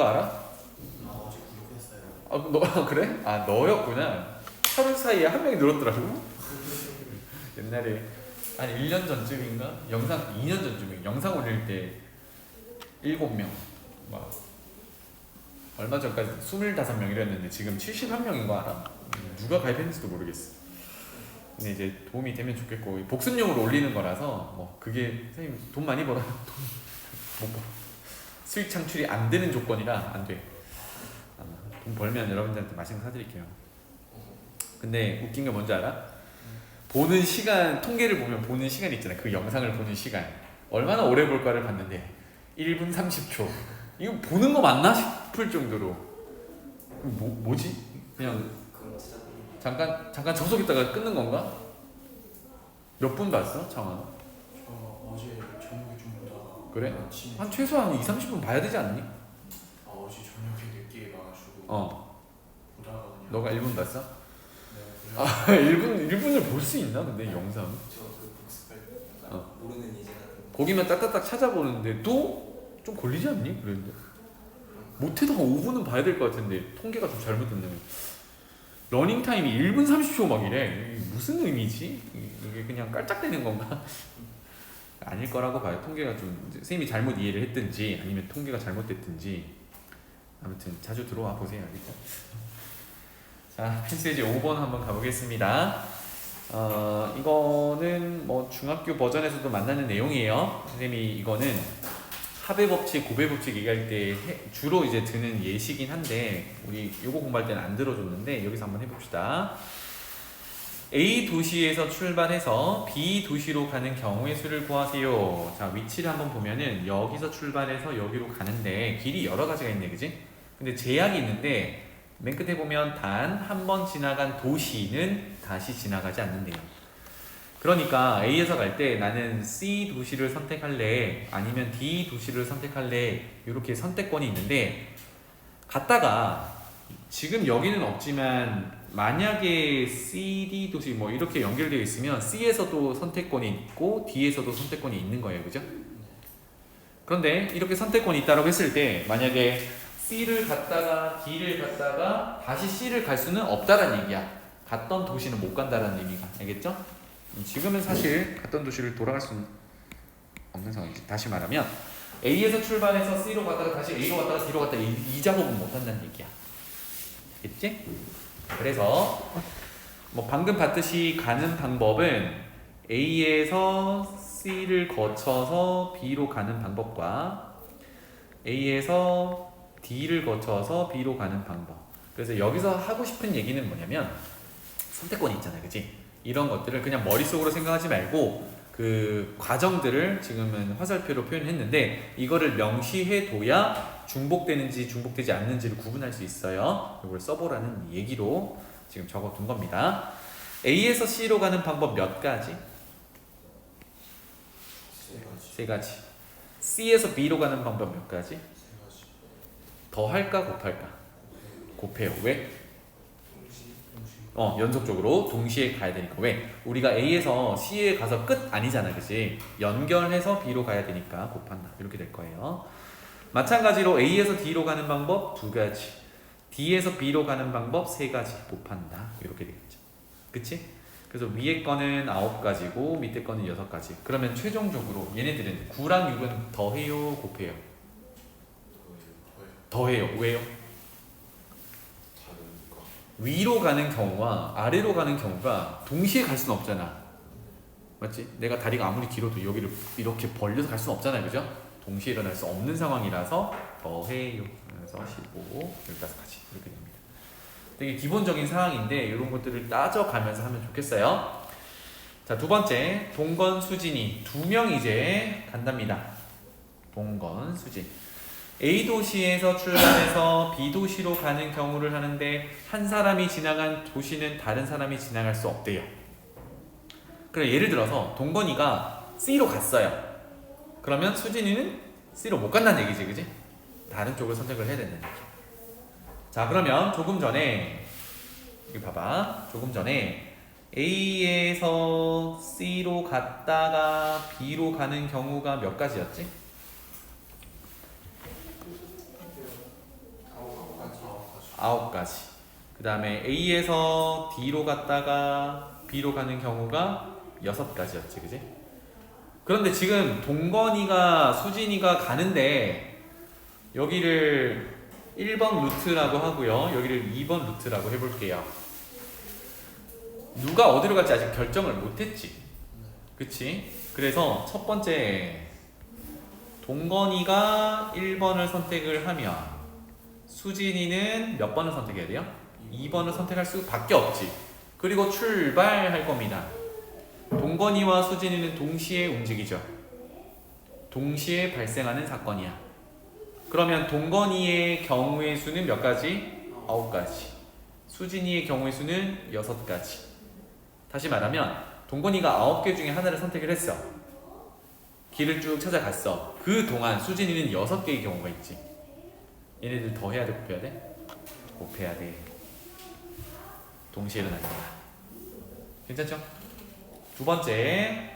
그거 알아? 어제 구독했어요. 너 그래? 아 너였구나. 하루 사이에 한 명이 늘었더라고. 옛날에 한 1년 전쯤인가? 2년 전쯤에 영상 올릴 때 7명 막 얼마 전까지 25명이랬는데 지금 71명인 거 알아? 누가 가입했는지도 모르겠어. 근데 이제 도움이 되면 좋겠고 복습용으로 올리는 거라서 뭐 그게 선생님 돈 많이 벌어. 못 벌어. 수익 창출이 안 되는 조건이라 안 돼. 돈 벌면 여러분들한테 맛있는 거 사드릴게요. 근데 웃긴 게 뭔지 알아? 보는 시간, 통계를 보면 보는 시간 있잖아. 그 영상을 보는 시간 얼마나 오래 볼까를 봤는데 1분 30초. 이거 보는 거 맞나 싶을 정도로 뭐지? 그냥 잠깐 접속했다가 끊는 건가? 몇 분 봤어? 창아? 저 어제 저녁에 좀 보다가 그래? 아침에 한 최소한 2-30분 봐야 되지 않니? 어제 저녁에 늦게 봐가지고 보다가 그냥 너가 1분 봤어? 네, 아 그래서 1분을 볼 수 있나 근데 영상? 저그 복습할 때 약간 모르는 예제 같은 거 거기만 딱딱딱 찾아보는데 또 좀 걸리지 않니? 그랬는데 못해도 한 5분은 봐야 될 것 같은데 통계가 좀 잘못됐네. 러닝타임이 1분 30초 막 이래. 이게 무슨 의미지? 이게 그냥 깔짝대는 건가? 아닐 거라고 봐요. 통계가 좀 선생님이 잘못 이해를 했든지 아니면 통계가 잘못됐든지 아무튼 자주 들어와 보세요. 알겠죠? 자, 필수예제 5번 한번 가보겠습니다. 이거는 뭐 중학교 버전에서도 만나는 내용이에요. 선생님이 이거는 합의 법칙, 고배 법칙 얘기할 때 주로 이제 드는 예시긴 한데 우리 요거 공부할 때는 안 들어줬는데 여기서 한번 해봅시다. A 도시에서 출발해서 B 도시로 가는 경우의 수를 구하세요. 자, 위치를 한번 보면은 여기서 출발해서 여기로 가는데 길이 여러 가지가 있네, 그지? 근데 제약이 있는데 맨 끝에 보면 단 한 번 지나간 도시는 다시 지나가지 않는데요. 그러니까 A에서 갈 때 나는 C 도시를 선택할래 아니면 D 도시를 선택할래 이렇게 선택권이 있는데 갔다가 지금 여기는 없지만 만약에 C, D 도시 뭐 이렇게 연결되어 있으면 C에서도 선택권이 있고 D에서도 선택권이 있는 거예요. 그죠? 그런데 이렇게 선택권이 있다고 했을 때 만약에 C를 갔다가 D를 갔다가 다시 C를 갈 수는 없다라는 얘기야. 갔던 도시는 못 간다라는 의미가. 알겠죠? 지금은 사실 갔던 도시를 돌아갈 수는 없는 상황이지. 다시 말하면 A에서 출발해서 C로 갔다가 다시 A로 갔다가 D로 갔다가 이 작업은 못 한다는 얘기야. 알겠지? 그래서 뭐 방금 봤듯이 가는 방법은 A에서 C를 거쳐서 B로 가는 방법과 A에서 D를 거쳐서 B로 가는 방법. 그래서 여기서 하고 싶은 얘기는 뭐냐면 선택권이 있잖아요. 그치? 이런 것들을 그냥 머릿속으로 생각하지 말고 그 과정들을 지금은 화살표로 표현했는데 이거를 명시해 둬야 중복되는지 중복되지 않는지를 구분할 수 있어요. 이걸 써보라는 얘기로 지금 적어둔 겁니다. A에서 C로 가는 방법 몇 가지? 세 가지. C에서 B로 가는 방법 몇 가지? 더할까 곱할까? 곱해요. 왜? 연속적으로 동시에 가야 되니까. 왜? 우리가 A에서 C에 가서 끝 아니잖아, 그치? 연결해서 B로 가야 되니까 곱한다. 이렇게 될 거예요. 마찬가지로 A에서 D로 가는 방법 2가지, D에서 B로 가는 방법 3가지 곱한다. 이렇게 되겠죠. 그치? 그래서 위에 거는 9가지고 밑에 거는 6가지. 그러면 최종적으로 얘네들은 9랑 6은 더해요, 곱해요? 더해요. 왜요? 위로 가는 경우와 아래로 가는 경우가 동시에 갈 수는 없잖아. 맞지? 내가 다리가 아무리 길어도 여기를 이렇게 벌려서 갈 수는 없잖아요. 그죠? 동시에 일어날 수 없는 상황이라서 더해요. 그래서 15, 15가지 이렇게 됩니다. 되게 기본적인 사항인데 이런 것들을 따져가면서 하면 좋겠어요. 자, 두 번째, 동건, 수진이 2명 이제 간답니다. 동건, 수진. A 도시에서 출발해서 B 도시로 가는 경우를 하는데 한 사람이 지나간 도시는 다른 사람이 지나갈 수 없대요. 그래, 예를 들어서 동건이가 C로 갔어요. 그러면 수진이는 C로 못 간다는 얘기지, 그지? 다른 쪽을 선택을 해야 된다는 얘기. 자, 그러면 조금 전에 여기 봐봐. 조금 전에 A에서 C로 갔다가 B로 가는 경우가 몇 가지였지? 9가지. 그 다음에 A에서 D로 갔다가 B로 가는 경우가 6가지였지, 그지? 그런데 지금 동건이가 수진이가 가는데 여기를 1번 루트라고 하고요, 여기를 2번 루트라고 해볼게요. 누가 어디로 갈지 아직 결정을 못했지, 그치? 그래서 첫 번째, 동건이가 1번을 선택을 하면 수진이는 몇 번을 선택해야 돼요? 2번을 선택할 수밖에 없지. 그리고 출발할 겁니다. 동건이와 수진이는 동시에 움직이죠. 동시에 발생하는 사건이야. 그러면 동건이의 경우의 수는 몇 가지? 9가지. 수진이의 경우의 수는 6가지. 다시 말하면 동건이가 9개 중에 하나를 선택을 했어. 길을 쭉 찾아갔어. 그 동안 수진이는 6개의 경우가 있지. 얘네들 더해야 돼, 곱해야 돼? 곱해야 돼. 동시에 일어나는 거야. 괜찮죠? 두 번째,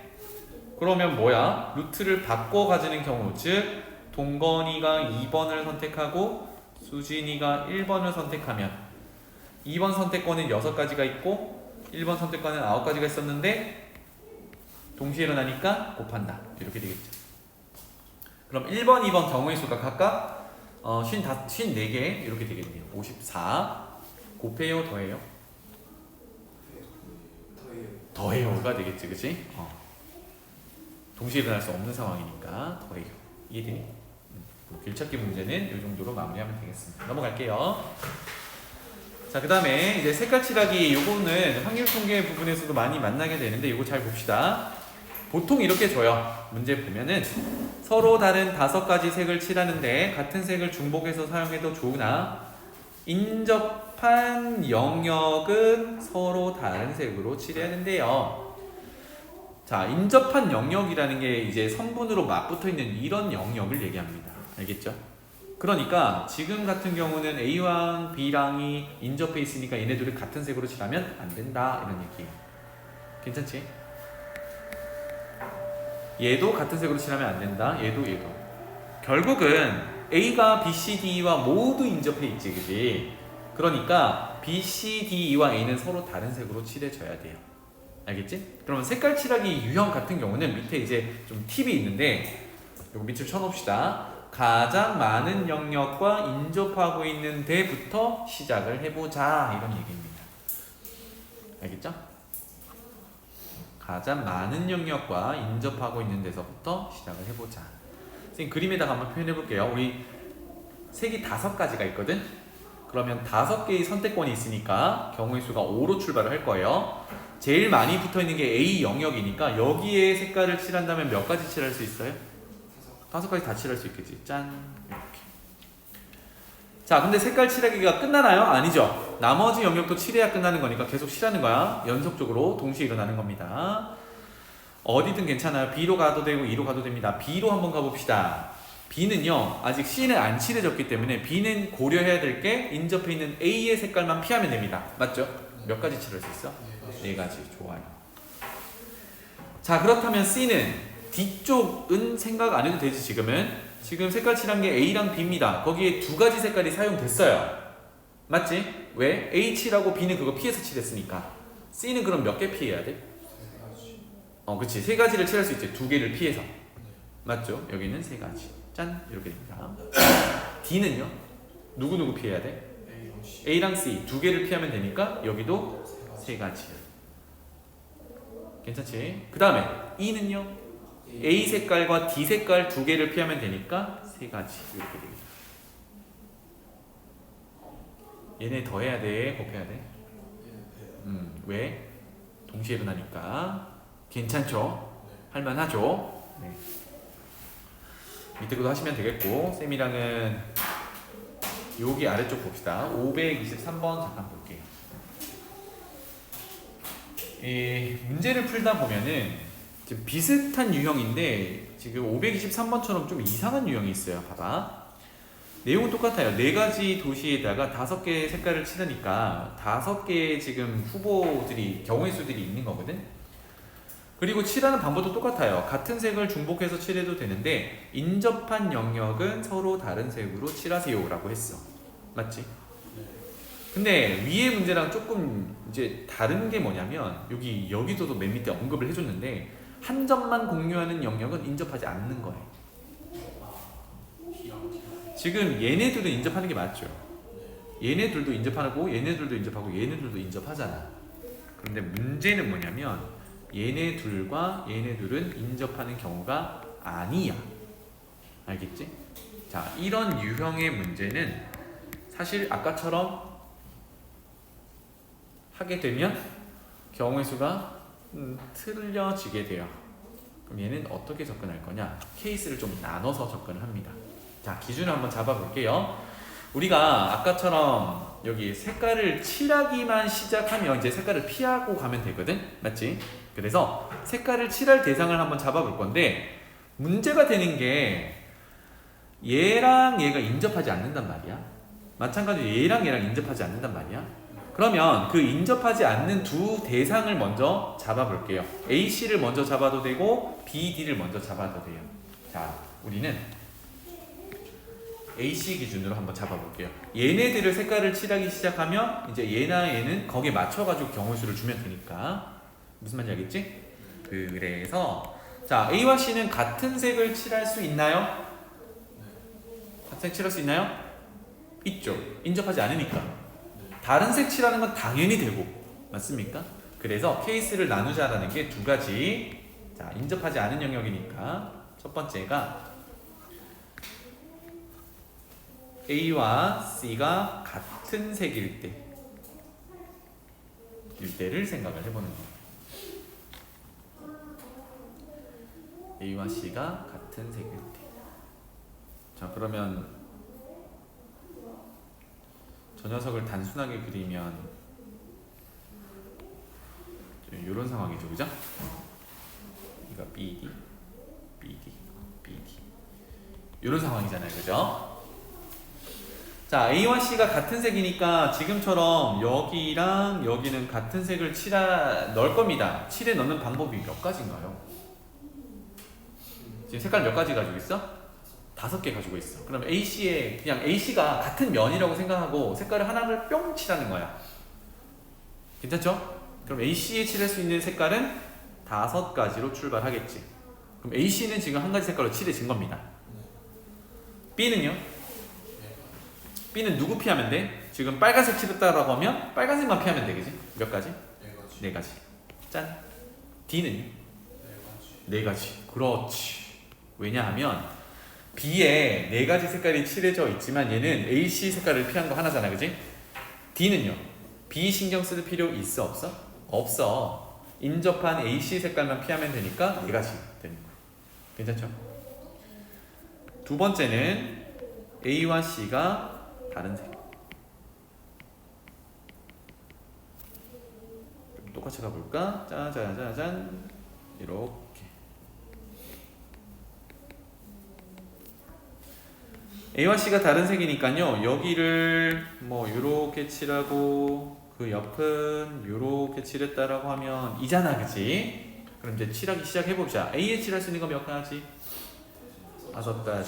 그러면 뭐야? 루트를 바꿔 가지는 경우, 즉 동건이가 2번을 선택하고 수진이가 1번을 선택하면 2번 선택권은 6가지가 있고 1번 선택권은 9가지가 있었는데 동시에 일어나니까 곱한다. 이렇게 되겠죠. 그럼 1번, 2번 경우의 수가 각각 54개 이렇게 되겠네요. 54 곱해요, 더해요? 더해요가 되겠지, 그치? 동시에 일어날 수 없는 상황이니까 더해요. 이해되니? 길찾기 문제는 이 정도로 마무리하면 되겠습니다. 넘어갈게요. 자, 그 다음에 이제 색깔 칠하기, 요거는 확률 통계 부분에서도 많이 만나게 되는데 요거 잘 봅시다. 보통 이렇게 줘요. 문제 보면은 서로 다른 5가지 색을 칠하는데 같은 색을 중복해서 사용해도 좋으나 인접한 영역은 서로 다른 색으로 칠해야 된대요. 자, 인접한 영역이라는 게 이제 선분으로 맞붙어 있는 이런 영역을 얘기합니다. 알겠죠? 그러니까 지금 같은 경우는 A랑 B랑이 인접해 있으니까 얘네들이 같은 색으로 칠하면 안 된다, 이런 얘기예요. 괜찮지? 얘도 같은 색으로 칠하면 안 된다. 얘도. 결국은 A가 B, C, D와 모두 인접해 있지, 그지? 그러니까 B, C, D와 A는 서로 다른 색으로 칠해줘야 돼요. 알겠지? 그러면 색깔 칠하기 유형 같은 경우는 밑에 이제 좀 팁이 있는데 요거 밑줄 쳐놓읍시다. 가장 많은 영역과 인접하고 있는 데부터 시작을 해보자, 이런 얘기입니다. 알겠죠? 가장 많은 영역과 인접하고 있는 데서부터 시작을 해보자. 선생님 그림에다가 한번 표현해 볼게요. 우리 색이 5가지가 있거든? 그러면 5개의 선택권이 있으니까 경우의 수가 5로 출발을 할 거예요. 제일 많이 붙어 있는 게 A 영역이니까 여기에 색깔을 칠한다면 몇 가지 칠할 수 있어요? 5가지 다 칠할 수 있겠지. 짠, 이렇게. 자, 근데 색깔 칠하기가 끝나나요? 아니죠. 나머지 영역도 칠해야 끝나는 거니까 계속 칠하는 거야. 연속적으로 동시에 일어나는 겁니다. 어디든 괜찮아요. B로 가도 되고 E로 가도 됩니다. B로 한번 가봅시다. B는요, 아직 C는 안 칠해졌기 때문에 B는 고려해야 될 게 인접해 있는 A의 색깔만 피하면 됩니다. 맞죠? 몇 가지 칠할 수 있어? 4가지. 좋아요. 자, 그렇다면 C는 뒤쪽은 생각 안 해도 되지. 지금 색깔 칠한 게 A랑 B입니다. 거기에 2가지 색깔이 사용됐어요. 맞지? 왜? A 칠하고 B는 그거 피해서 칠했으니까. C는 그럼 몇 개 피해야 돼? 그치. 3가지를 칠할 수 있지. 2개를 피해서. 맞죠? 여기는 3가지. 짠! 이렇게 됩니다. D는요? 누구 피해야 돼? A랑 C 2개를 피하면 되니까 여기도 3가지. 괜찮지? 그 다음에 E는요? A 색깔과 D 색깔 2개를 피하면 되니까 3가지. 이렇게 됩니다. 얘네 더해야 돼? 곱해야 돼? 왜? 동시에 일어나니까. 괜찮죠? 할만하죠? 네. 밑에 것도 하시면 되겠고, 쌤이랑은 여기 아래쪽 봅시다. 523번 잠깐 볼게요. 문제를 풀다 보면은 지금 비슷한 유형인데 지금 523번처럼 좀 이상한 유형이 있어요. 봐봐. 내용은 똑같아요. 4가지 도시에다가 5개의 색깔을 칠하니까 5개의 지금 후보들이, 경우의 수들이 있는 거거든. 그리고 칠하는 방법도 똑같아요. 같은 색을 중복해서 칠해도 되는데 인접한 영역은 서로 다른 색으로 칠하세요 라고 했어. 맞지? 근데 위의 문제랑 조금 이제 다른 게 뭐냐면 여기서도 맨 밑에 언급을 해줬는데 한 점만 공유하는 영역은 인접하지 않는 거예요. B랑 T랑. 지금 얘네들도 인접하는 게 맞죠. 얘네들도 인접하고 얘네들도 인접하고 얘네들도 인접하잖아. 그런데 문제는 뭐냐면 얘네둘과 얘네둘은 인접하는 경우가 아니야. 알겠지? 자, 이런 유형의 문제는 사실 아까처럼 하게 되면 경우의 수가 틀려지게 돼요. 그럼 얘는 어떻게 접근할 거냐? 케이스를 좀 나눠서 접근을 합니다. 자, 기준을 한번 잡아볼게요. 우리가 아까처럼 여기 색깔을 칠하기만 시작하면 이제 색깔을 피하고 가면 되거든? 맞지? 그래서 색깔을 칠할 대상을 한번 잡아볼 건데 문제가 되는 게 얘랑 얘가 인접하지 않는단 말이야. 마찬가지로 얘랑 인접하지 않는단 말이야. 그러면 그 인접하지 않는 두 대상을 먼저 잡아볼게요. AC를 먼저 잡아도 되고 BD를 먼저 잡아도 돼요. 자, 우리는 AC 기준으로 한번 잡아볼게요. 얘네들을 색깔을 칠하기 시작하면 이제 얘나 얘는 거기에 맞춰가지고 경우수를 주면 되니까. 무슨 말인지 알겠지? 그래서 자, A와 C는 같은 색을 칠할 수 있나요? 같은 색 칠할 수 있나요? 있죠. 인접하지 않으니까. 다른 색 칠하는 건 당연히 되고, 맞습니까? 그래서 케이스를 나누자라는 게 두 가지. 자, 인접하지 않은 영역이니까 첫 번째가 A와 C가 같은 색일 때를 생각을 해보는 거예요. A와 C가 같은 색일 때. 자, 그러면 저 녀석을 단순하게 그리면 이런 상황이죠, 그죠? 이거 BD, BD, BD 이런 상황이잖아요, 그죠? 자, A와 C가 같은 색이니까 지금처럼 여기랑 여기는 같은 색을 넣을 겁니다. 칠해 넣는 방법이 몇 가지인가요? 지금 색깔 몇 가지 가지고 있어? 5개 가지고 있어. 그럼 AC에 그냥 AC가 같은 면이라고 생각하고 색깔을 하나를 뿅 칠하는 거야. 괜찮죠? 그럼 AC에 칠할 수 있는 색깔은 5가지로 출발하겠지. 그럼 AC는 지금 한 가지 색깔로 칠해진 겁니다. B는요? B는 누구 피하면 돼? 지금 빨간색 칠했다라고 하면 빨간색만 피하면 되겠지? 몇 가지? 4가지. 4가지. 짠. D는요? 4가지. 4가지. 그렇지. 왜냐하면 B에 4가지 색깔이 칠해져 있지만 얘는 AC 색깔을 피한 거 하나잖아, 그지? D는요? B 신경 쓸 필요 있어, 없어? 없어. 인접한 AC 색깔만 피하면 되니까 4가지 되는 거야. 괜찮죠? 두 번째는 A와 C가 다른 색. 똑같이 가볼까? 짜자자잔. 이렇게. A와 C가 다른 색이니까요. 여기를 뭐 요렇게 칠하고 그 옆은 요렇게 칠했다라고 하면 이잖아, 그치? 그럼 이제 칠하기 시작해보자. A에 칠할 수 있는 거 몇 가지? 5가지.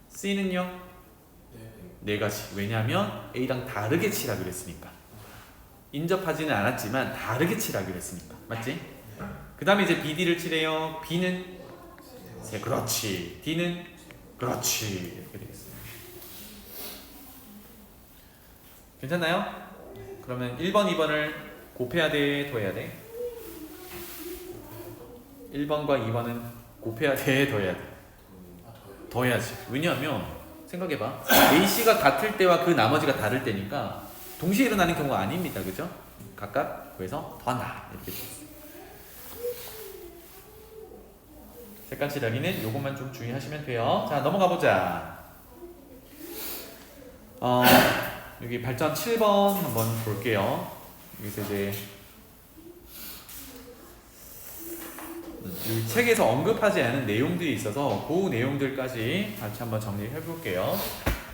C는요? 4가지. 왜냐하면 A랑 다르게 칠하기로 했으니까. 인접하지는 않았지만 다르게 칠하기로 했으니까. 맞지? 그 다음에 이제 BD를 칠해요. B는 3. 그렇지. D는 그렇지. 이렇게 되겠습니다. 괜찮나요? 그러면 1번, 2번을 곱해야 돼? 더해야 돼? 1번과 2번은 곱해야 돼? 더해야 돼? 더해야지. 왜냐하면 생각해봐. AC가 같을 때와 그 나머지가 다를 때니까 동시에 일어나는 경우가 아닙니다. 그죠? 각각 구해서 더한다. 이렇게 됐어요. 색깔 칠하기는 요것만 좀 주의하시면 돼요. 자, 넘어가 보자. 여기 발전 7번 한번 볼게요. 여기서 이제 이 책에서 언급하지 않은 내용들이 있어서 그 내용들까지 같이 한번 정리해 볼게요.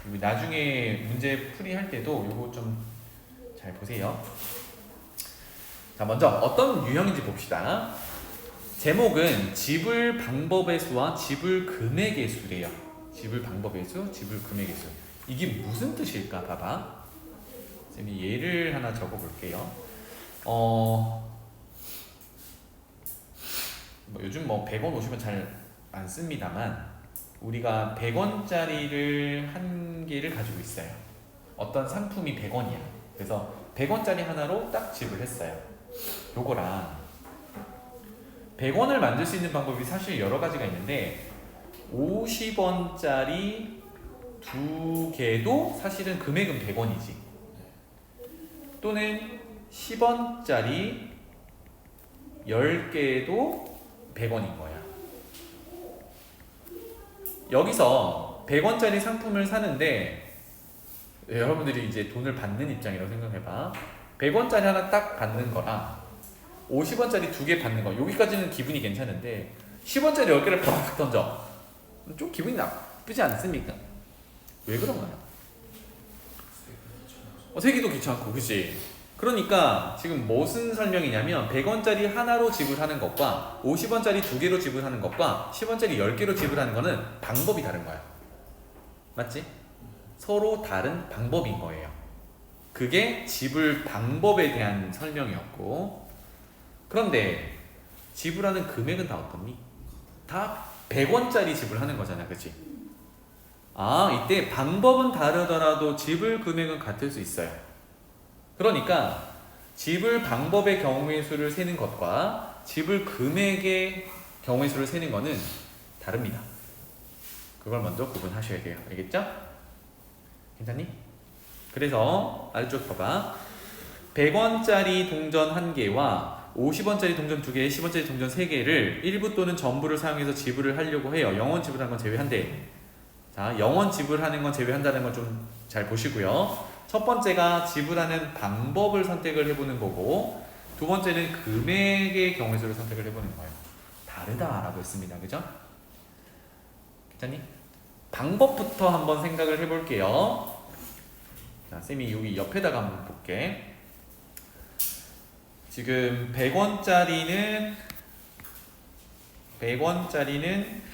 나중에 문제 풀이할 때도 요거 좀 잘 보세요. 자, 먼저 어떤 유형인지 봅시다. 제목은 지불 방법의 수와 지불 금액의 수래요. 지불 방법의 수, 지불 금액의 수. 이게 무슨 뜻일까 봐봐. 쌤이 예를 하나 적어 볼게요. 요즘 100원, 50원 잘 안 씁니다만 우리가 100원짜리를 한 개를 가지고 있어요. 어떤 상품이 100원이야. 그래서 100원짜리 하나로 딱 지불했어요. 요거랑 100원을 만들 수 있는 방법이 사실 여러 가지가 있는데 50원짜리 두 개도 사실은 금액은 100원이지. 또는 10원짜리 10개도 100원인 거야. 여기서 100원짜리 상품을 사는데 여러분들이 이제 돈을 받는 입장이라고 생각해봐. 100원짜리 하나 딱 받는 거랑 50원짜리 두 개 받는 거, 여기까지는 기분이 괜찮은데 10원짜리 10개를 팍 던져. 좀 기분이 나쁘지 않습니까? 왜 그런가요? 세기도 귀찮고, 그치? 그러니까 지금 무슨 설명이냐면 100원짜리 하나로 지불하는 것과 50원짜리 두 개로 지불하는 것과 10원짜리 10개로 지불하는 거는 방법이 다른 거야. 맞지? 서로 다른 방법인 거예요. 그게 지불 방법에 대한 설명이었고, 그런데 지불하는 금액은 다 어떻니? 다 100원짜리 지불하는 거잖아, 그치? 이때 방법은 다르더라도 지불 금액은 같을 수 있어요. 그러니까 지불 방법의 경우의 수를 세는 것과 지불 금액의 경우의 수를 세는 것은 다릅니다. 그걸 먼저 구분하셔야 돼요. 알겠죠? 괜찮니? 그래서 아래쪽 봐봐. 100원짜리 동전 1개와 50원짜리 동전 2개, 10원짜리 동전 3개를 일부 또는 전부를 사용해서 지불을 하려고 해요. 영원 지불하는 건 제외한대. 자, 영원 지불하는 건 제외한다는 걸 좀 잘 보시고요. 첫 번째가 지불하는 방법을 선택을 해보는 거고, 두 번째는 금액의 경우의 수를 선택을 해보는 거예요. 다르다라고 했습니다. 그죠? 괜찮니? 방법부터 한번 생각을 해볼게요. 자, 쌤이 여기 옆에다가 한번 볼게. 지금 100원짜리는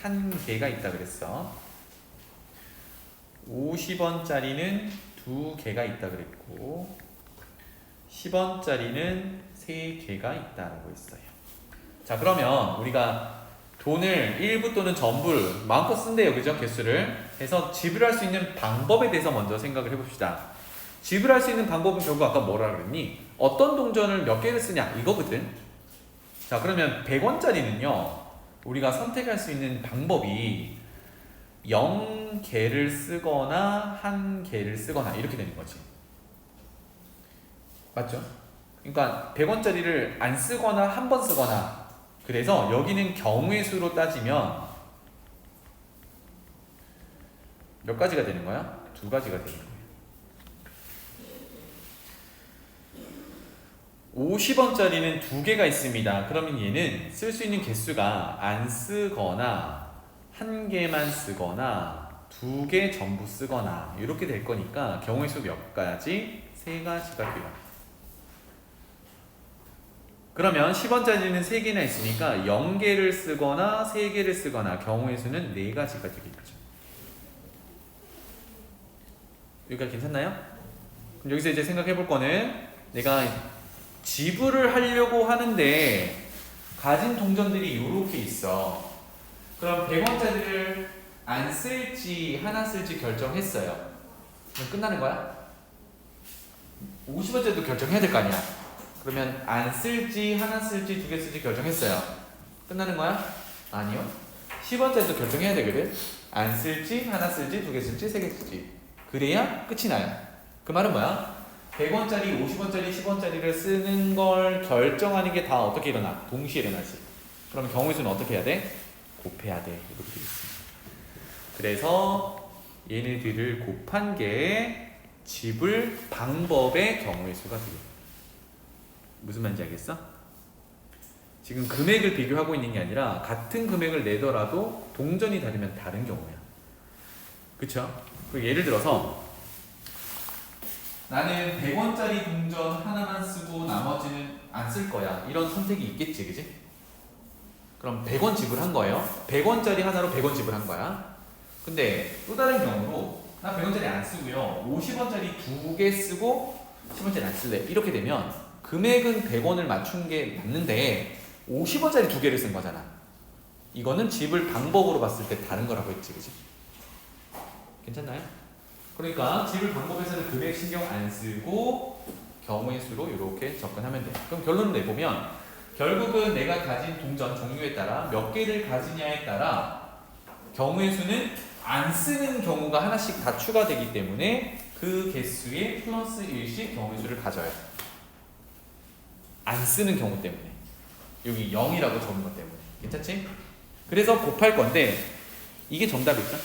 한 개가 있다 그랬어. 50원짜리는 두 개가 있다 그랬고 10원짜리는 세 개가 있다라고 했어요. 자, 그러면 우리가 돈을 일부 또는 전부를 마음껏 쓴대요. 그죠? 개수를. 그래서 지불할 수 있는 방법에 대해서 먼저 생각을 해봅시다. 지불할 수 있는 방법은 결국 아까 뭐라 그랬니? 어떤 동전을 몇 개를 쓰냐 이거거든. 자, 그러면 100원짜리는요 우리가 선택할 수 있는 방법이 0개를 쓰거나 1개를 쓰거나 이렇게 되는 거지. 맞죠? 그러니까 100원짜리를 안 쓰거나 한 번 쓰거나, 그래서 여기는 경우의 수로 따지면 몇 가지가 되는 거야? 두 가지가 되는 거야. 50원짜리는 두 개가 있습니다. 그러면 얘는 쓸 수 있는 개수가 안 쓰거나 한 개만 쓰거나 두 개 전부 쓰거나 이렇게 될 거니까 경우의 수 몇 가지? 세 가지가 필요합니다. 그러면 10원짜리는 3개나 있으니까 0개를 쓰거나 3개를 쓰거나 경우의 수는 4가지가 되겠죠. 여기까지 괜찮나요? 그럼 여기서 이제 생각해 볼 거는, 내가 지불을 하려고 하는데 가진 동전들이 이렇게 있어. 그럼 100원짜리를 안 쓸지 하나 쓸지 결정했어요. 그럼 끝나는 거야? 50원짜리도 결정해야 될 거 아니야. 그러면 안 쓸지 하나 쓸지 두 개 쓸지 결정했어요. 끝나는 거야? 아니요. 10원짜리도 결정해야 되거든. 안 쓸지 하나 쓸지 두 개 쓸지 세 개 쓸지. 그래야 끝이 나요. 그 말은 뭐야? 100원짜리 50원짜리 10원짜리를 쓰는 걸 결정하는 게 다 어떻게 일어나? 동시에 일어나지. 그러면 경우의 수는 어떻게 해야 돼? 곱해야 돼. 이렇게 되어 있습니다. 그래서 얘네들을 곱한 게 지불 방법의 경우의 수가 되겠다. 무슨 말인지 알겠어? 지금 금액을 비교하고 있는 게 아니라 같은 금액을 내더라도 동전이 다르면 다른 경우야. 그쵸? 예를 들어서 나는 100원짜리 동전 하나만 쓰고 나머지는 안 쓸 거야. 이런 선택이 있겠지, 그치? 그럼 100원 지불한 거예요. 100원짜리 하나로 100원 지불한 거야. 근데 또 다른 경우로 나 100원짜리 안 쓰고요. 50원짜리 두 개 쓰고 10원짜리 안 쓸래. 이렇게 되면 금액은 100원을 맞춘 게 맞는데 50원짜리 두 개를 쓴 거잖아. 이거는 집을 방법으로 봤을 때 다른 거라고 했지, 그지? 괜찮나요? 그러니까 집을 방법에서는 금액 신경 안 쓰고 경우의 수로 이렇게 접근하면 돼. 그럼 결론을 내보면 결국은 내가 가진 동전 종류에 따라 몇 개를 가지냐에 따라 경우의 수는 안 쓰는 경우가 하나씩 다 추가되기 때문에 그 개수에 플러스 1씩 경우의 수를 가져요. 안 쓰는 경우 때문에. 여기 0이라고 적은 것 때문에. 괜찮지? 그래서 곱할 건데 이게 정답일까?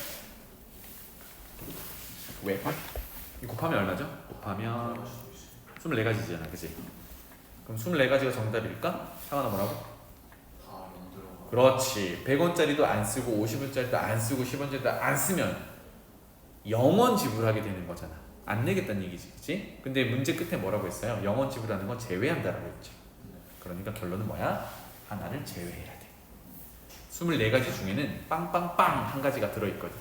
왜? 이 곱하면 얼마죠? 곱하면 24가지잖아, 그치? 그럼 24가지가 정답일까? 상하나 뭐라고? 다 만들어. 그렇지. 100원짜리도 안 쓰고 50원짜리도 안 쓰고 10원짜리도 안 쓰면 0원 지불하게 되는 거잖아. 안 내겠다는 얘기지, 그치? 근데 문제 끝에 뭐라고 했어요? 0원 지불하는 건 제외한다라고 했죠. 그러니까 결론은 뭐야? 하나를 제외해야 돼. 24가지 중에는 빵빵빵 한 가지가 들어있거든.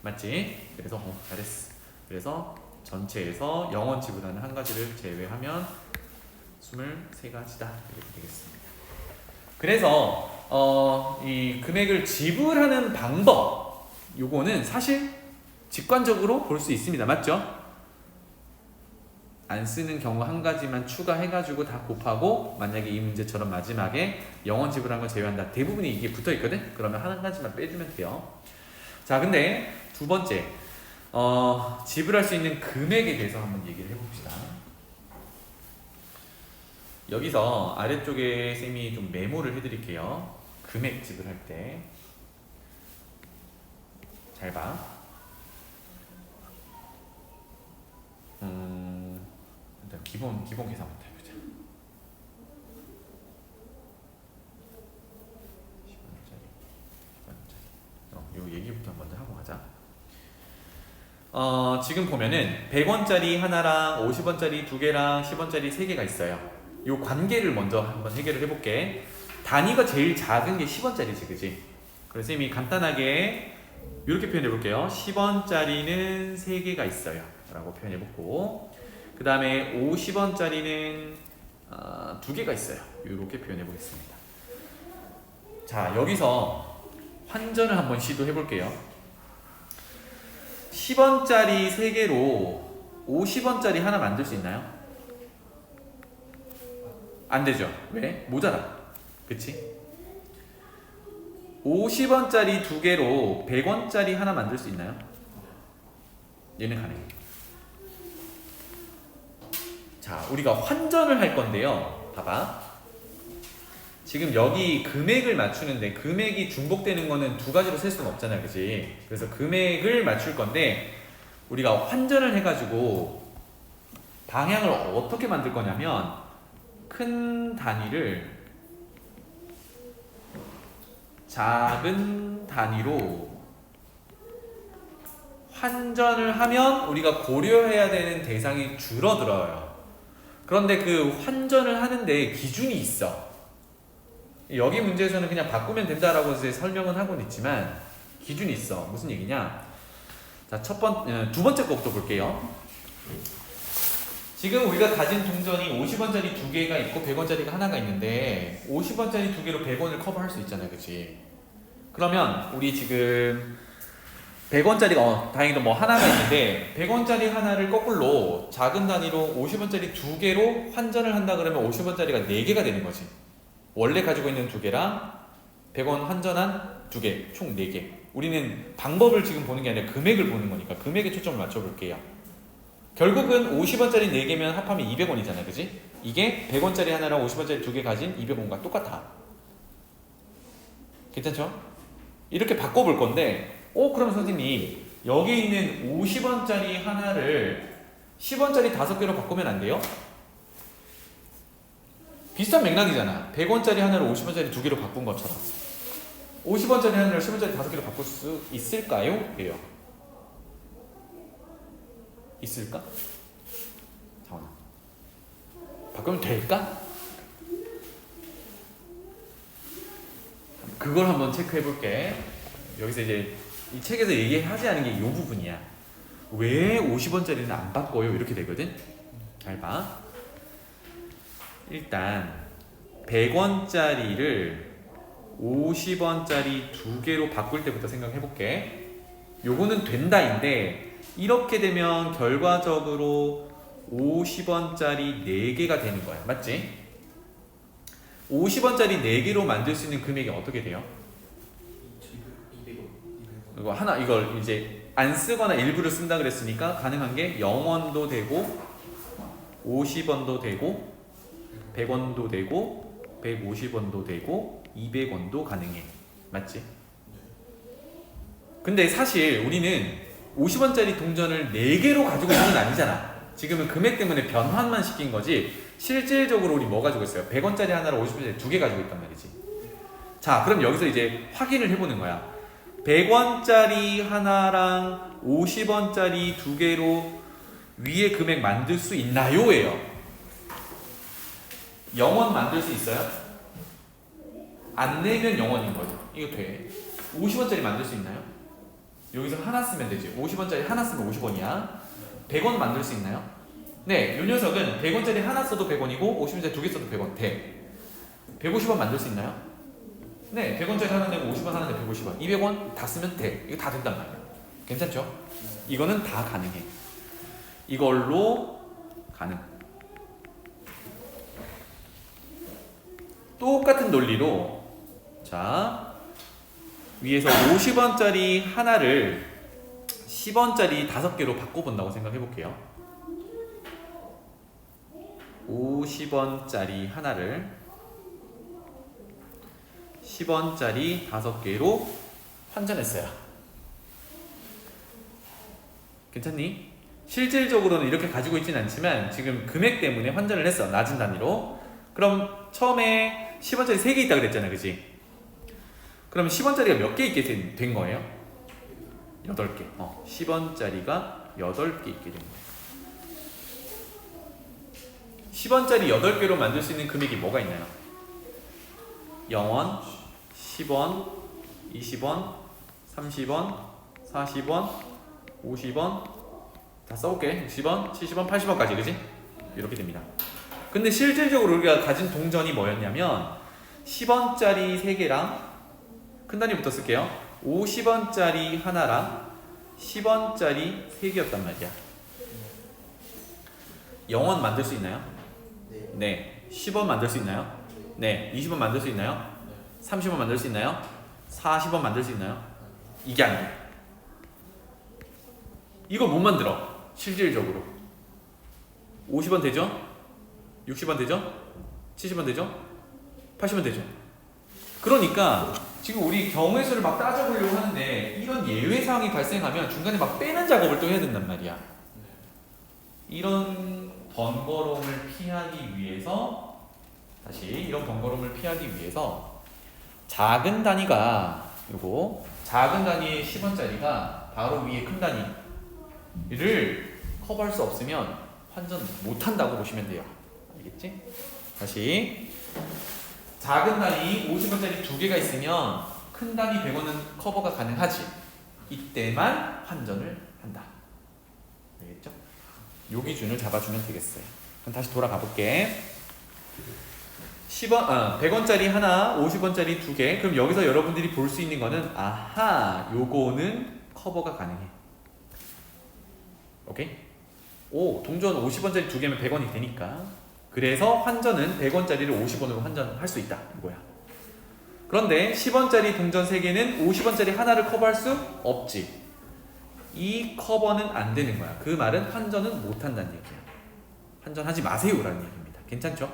맞지? 그래서 잘했어. 그래서 전체에서 0원 지불하는 한 가지를 제외하면 23가지다 이렇게 되겠습니다. 그래서 이 금액을 지불하는 방법 요거는 사실 직관적으로 볼 수 있습니다. 맞죠? 안 쓰는 경우 한 가지만 추가해가지고 다 곱하고 만약에 이 문제처럼 마지막에 0원 지불한 거 제외한다. 대부분이 이게 붙어있거든? 그러면 한 가지만 빼주면 돼요. 자, 근데 두 번째 지불할 수 있는 금액에 대해서 한번 얘기를 해봅시다. 여기서 아래쪽에 쌤이 좀 메모를 해드릴게요. 금액 지불할 때 잘 봐. 일단 기본 계산부터 해보자. 10원짜리 요 얘기부터 먼저 하고 가자. 지금 보면은 100원짜리 하나랑 50원짜리 두 개랑 10원짜리 세 개가 있어요. 요 관계를 먼저 한번 해결을 해볼게. 단위가 제일 작은 게 10원짜리지, 그지? 그래서 쌤이 간단하게 이렇게 표현해 볼게요. 10원짜리는 3개가 있어요 라고 표현해 보고, 그 다음에 50원짜리는 2개가 있어요. 이렇게 표현해 보겠습니다. 자, 여기서 환전을 한번 시도해 볼게요. 10원짜리 3개로 50원짜리 하나 만들 수 있나요? 안 되죠. 왜? 모자라. 그치? 50원짜리 2개로 100원짜리 하나 만들 수 있나요? 얘는 가능해요. 자, 우리가 환전을 할 건데요. 봐봐. 지금 여기 금액을 맞추는데 금액이 중복되는 거는 두 가지로 셀 수는 없잖아요. 그치? 그래서 금액을 맞출 건데 우리가 환전을 해가지고 방향을 어떻게 만들 거냐면 큰 단위를 작은 단위로 환전을 하면 우리가 고려해야 되는 대상이 줄어들어요. 그런데 그 환전을 하는데 기준이 있어. 여기 문제에서는 그냥 바꾸면 된다라고 이제 설명은 하고는 있지만 기준이 있어. 무슨 얘기냐? 자, 두 번째 거부터 볼게요. 지금 우리가 가진 동전이 50원짜리 2개가 있고 100원짜리가 하나가 있는데 50원짜리 2개로 100원을 커버할 수 있잖아요. 그치? 그러면 우리 지금 100원짜리가 다행히도 뭐 하나가 있는데 100원짜리 하나를 거꾸로 작은 단위로 50원짜리 2개로 환전을 한다 그러면 50원짜리가 4개가 되는 거지. 원래 가지고 있는 2개랑 100원 환전한 2개, 총 4개. 우리는 방법을 지금 보는 게 아니라 금액을 보는 거니까 금액에 초점을 맞춰볼게요. 결국은 50원짜리 4개면 합하면 200원이잖아요. 그지? 이게 100원짜리 하나랑 50원짜리 2개 가진 200원과 똑같아. 괜찮죠? 이렇게 바꿔볼 건데 그럼 선생님 여기 있는 50원짜리 하나를 10원짜리 5개로 바꾸면 안 돼요? 비슷한 맥락이잖아. 100원짜리 하나를 50원짜리 2개로 바꾼 것처럼 50원짜리 하나를 10원짜리 5개로 바꿀 수 있을까요? 왜요? 있을까? 잠깐만. 바꾸면 될까? 그걸 한번 체크해 볼게. 여기서 이제 이 책에서 얘기하지 않은 게 이 부분이야. 왜 50원짜리는 안 바꿔요? 이렇게 되거든. 잘 봐. 일단 100원짜리를 50원짜리 두 개로 바꿀 때부터 생각해 볼게. 요거는 된다인데 이렇게 되면 결과적으로 50원짜리 4개가 되는 거야. 맞지? 50원짜리 4개로 만들 수 있는 금액이 어떻게 돼요? 200원. 이거 하나, 이걸 이제 안 쓰거나 일부를 쓴다 그랬으니까 가능한 게 0원도 되고 50원도 되고 100원도 되고 150원도 되고 200원도 가능해. 맞지? 근데 사실 우리는 50원짜리 동전을 4개로 가지고 있는 건 아니잖아. 지금은 금액 때문에 변환만 시킨 거지 실질적으로 우리 뭐 가지고 있어요? 100원짜리 하나랑 50원짜리 2개 가지고 있단 말이지. 자, 그럼 여기서 이제 확인을 해보는 거야. 100원짜리 하나랑 50원짜리 2개로 위에 금액 만들 수 있나요? 예요. 0원 만들 수 있어요? 안 내면 0원인 거죠. 이거 돼. 50원짜리 만들 수 있나요? 여기서 하나 쓰면 되지. 50원짜리 하나 쓰면 50원이야. 100원 만들 수 있나요? 네, 이 녀석은 100원짜리 하나 써도 100원이고 50원짜리 2개 써도 100원 돼. 150원 만들 수 있나요? 네, 100원짜리 하나 내고 50원 하나 내고 150원 200원 다 쓰면 돼. 이거 다 된단 말이야. 괜찮죠? 이거는 다 가능해. 이걸로 가능. 똑같은 논리로 자 위에서 50원짜리 하나를 10원짜리 5개로 바꿔본다고 생각해 볼게요. 50원짜리 하나를 10원짜리 5개로 환전했어요. 괜찮니? 실질적으로는 이렇게 가지고 있진 않지만 지금 금액 때문에 환전을 했어. 낮은 단위로. 그럼 처음에 10원짜리 3개 있다 그랬잖아. 그치? 그럼 10원짜리가 몇 개 있게 된 거예요? 8개. 10원짜리가 8개 있게 된 거예요. 10원짜리 8개로 만들 수 있는 금액이 뭐가 있나요? 0원, 10원, 20원, 30원, 40원, 50원 다 써볼게. 60원, 70원, 80원까지. 그치? 이렇게 됩니다. 근데 실질적으로 우리가 가진 동전이 뭐였냐면 10원짜리 3개랑 큰 단위부터 쓸게요. 50원짜리 하나랑 10원짜리 3개였단 말이야. 0원 만들 수 있나요? 네. 10원 만들 수 있나요? 네. 20원 만들 수 있나요? 30원 만들 수 있나요? 40원 만들 수 있나요? 이게 안 돼. 이거 못 만들어. 실질적으로 50원 되죠? 60원 되죠? 70원 되죠? 80원 되죠? 그러니까 지금 우리 경우의 수를 막 따져보려고 하는데 이런 예외 사항이 발생하면 중간에 막 빼는 작업을 또 해야 된단 말이야. 이런 번거로움을 피하기 위해서 다시 이런 번거로움을 피하기 위해서 작은 단위가 요거 작은 단위의 10원짜리가 바로 위에 큰 단위를 커버할 수 없으면 환전 못한다고 보시면 돼요. 알겠지? 다시 작은 단위 50원짜리 2개가 있으면 큰 단위 100원은 커버가 가능하지. 이때만 환전을 한다. 알겠죠? 요 기준을 잡아주면 되겠어요. 그럼 다시 돌아가 볼게. 100원짜리 하나, 50원짜리 2개. 그럼 여기서 여러분들이 볼 수 있는 거는 아하, 요거는 커버가 가능해. 오케이? 오, 동전 50원짜리 2개면 100원이 되니까. 그래서 환전은 100원짜리를 50원으로 환전할 수 있다. 이거야. 그런데 10원짜리 동전 3개는 50원짜리 하나를 커버할 수 없지. 이 커버는 안 되는 거야. 그 말은 환전은 못 한다는 얘기야. 환전하지 마세요라는 얘기입니다. 괜찮죠?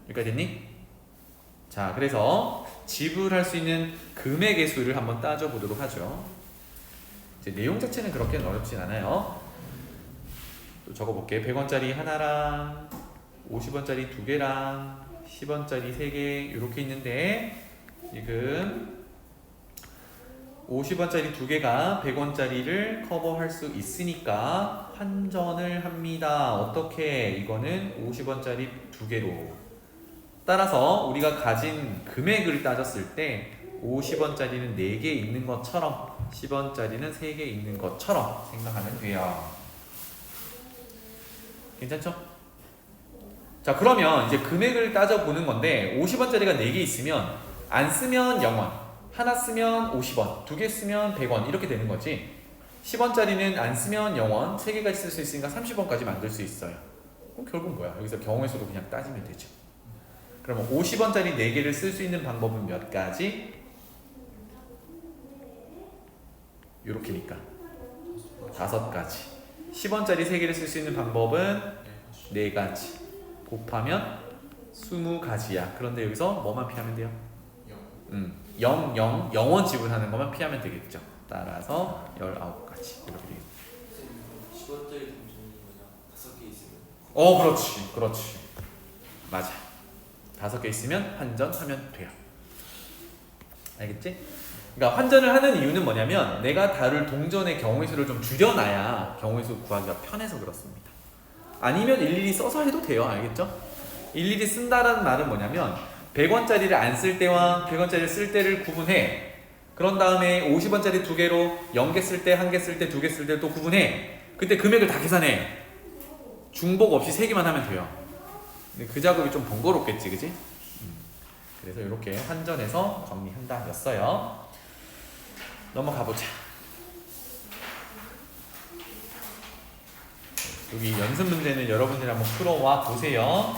여기까지 됐니? 자, 그래서 지불할 수 있는 금액의 수를 한번 따져보도록 하죠. 이제 내용 자체는 그렇게 어렵진 않아요. 또 적어볼게. 100원짜리 하나랑 50원짜리 2개랑 10원짜리 3개 이렇게 있는데 지금 50원짜리 2개가 100원짜리를 커버할 수 있으니까 환전을 합니다. 어떻게? 이거는 50원짜리 2개로. 따라서 우리가 가진 금액을 따졌을 때 50원짜리는 4개 있는 것처럼 10원짜리는 3개 있는 것처럼 생각하면 돼요. 괜찮죠? 자, 그러면 이제 금액을 따져보는 건데 50원짜리가 4개 있으면 안 쓰면 0원, 하나 쓰면 50원, 2개 쓰면 100원 이렇게 되는 거지. 10원짜리는 안 쓰면 0원, 3개까지 쓸 수 있으니까 30원까지 만들 수 있어요. 그럼 결국 뭐야? 여기서 경우의 수로 그냥 따지면 되죠. 그러면 50원짜리 4개를 쓸 수 있는 방법은 몇 가지? 요렇게니까 5가지. 10원짜리 3개를 쓸 수 있는 방법은 4가지. 곱하면 20가지야. 그런데 여기서 뭐만 피하면 돼요? 0, 0원 지불하는 것만 피하면 되겠죠. 따라서 19가지. 이렇게 되겠죠. 10원짜리 동전이 뭐냐? 5개 있으면. 그렇지. 맞아. 5개 있으면 환전하면 돼요. 알겠지? 그러니까 환전을 하는 이유는 뭐냐면 내가 다룰 동전의 경우의 수를 좀 줄여놔야 경우의 수 구하기가 편해서 그렇습니다. 아니면 일일이 써서 해도 돼요. 알겠죠? 일일이 쓴다라는 말은 뭐냐면 100원짜리를 안 쓸 때와 100원짜리를 쓸 때를 구분해. 그런 다음에 50원짜리 2개로 0개 쓸 때, 1개 쓸 때, 2개 쓸 때 또 구분해. 그때 금액을 다 계산해. 중복 없이 3개만 하면 돼요. 근데 그 작업이 좀 번거롭겠지, 그지? 그래서 이렇게 환전해서 정리한다 였어요. 넘어가 보자. 여기 연습 문제는 여러분들이 한번 풀어와 보세요.